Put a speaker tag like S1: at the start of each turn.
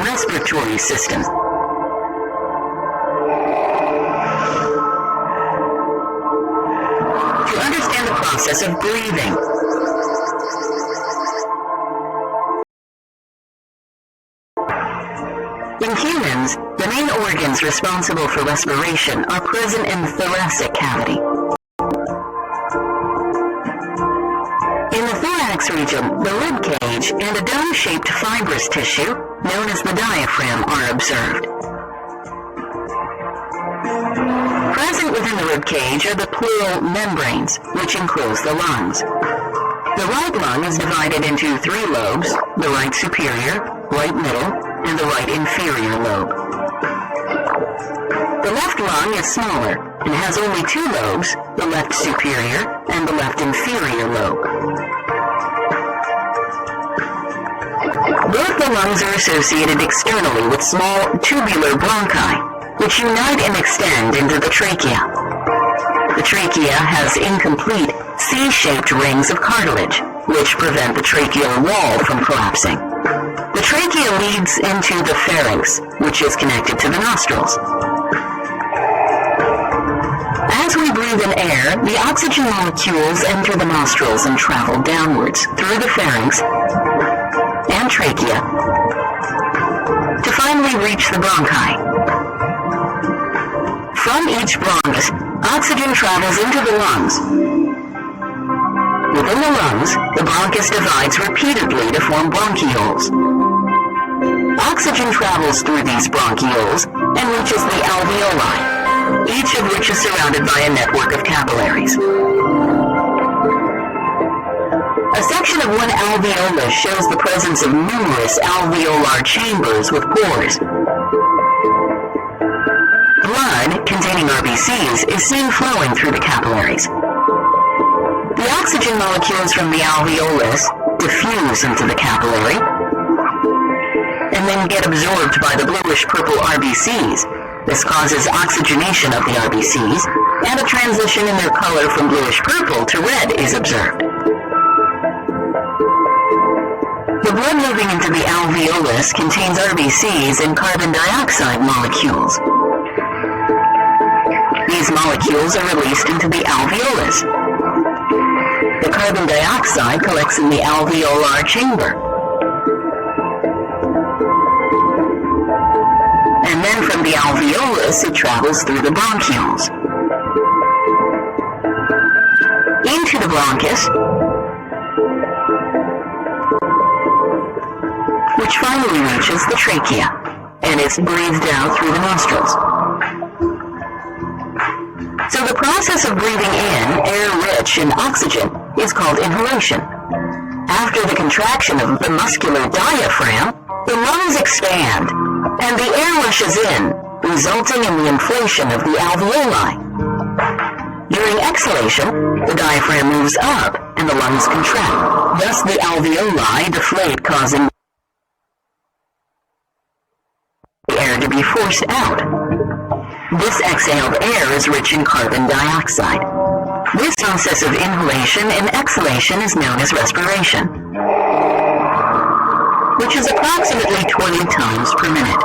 S1: Respiratory system. To understand the process of breathing. In humans, the main organs responsible for respiration are present in the thoracic cavity. In the thorax region, the rib cage and a dome-shaped fibrous tissue, known as the diaphragm, are observed. Present within the rib cage are the pleural membranes, which enclose the lungs. The right lung is divided into 3 lobes, the right superior, right middle, and the right inferior lobe. The left lung is smaller and has only 2 lobes, the left superior and the left inferior lobe. Both the lungs are associated externally with small tubular bronchi, which unite and extend into the trachea. The trachea has incomplete C-shaped rings of cartilage, which prevent the tracheal wall from collapsing. The trachea leads into the pharynx, which is connected to the nostrils. As we breathe in air, the oxygen molecules enter the nostrils and travel downwards through the pharynx and trachea to finally reach the bronchi. From each bronchus, oxygen travels into the lungs. Within the lungs, the bronchus divides repeatedly to form bronchioles. Oxygen travels through these bronchioles and reaches the alveoli, each of which is surrounded by a network of capillaries. A section of one alveolus shows the presence of numerous alveolar chambers with pores. Blood, containing RBCs, is seen flowing through the capillaries. The oxygen molecules from the alveolus diffuse into the capillary and then get absorbed by the bluish-purple RBCs. This causes oxygenation of the RBCs, and a transition in their color from bluish-purple to red is observed. The blood moving into the alveolus contains RBCs and carbon dioxide molecules. These molecules are released into the alveolus. The carbon dioxide collects in the alveolar chamber. And then from the alveolus, it travels through the bronchioles into the bronchus, which finally reaches the trachea and is breathed out through the nostrils. So the process of breathing in air rich in oxygen is called inhalation. After the contraction of the muscular diaphragm, the lungs expand and the air rushes in, resulting in the inflation of the alveoli. During exhalation, the diaphragm moves up and the lungs contract. Thus the alveoli deflate, causing the air to be forced out. This exhaled air is rich in carbon dioxide. This process of inhalation and exhalation is known as respiration, which is approximately 20 times per minute.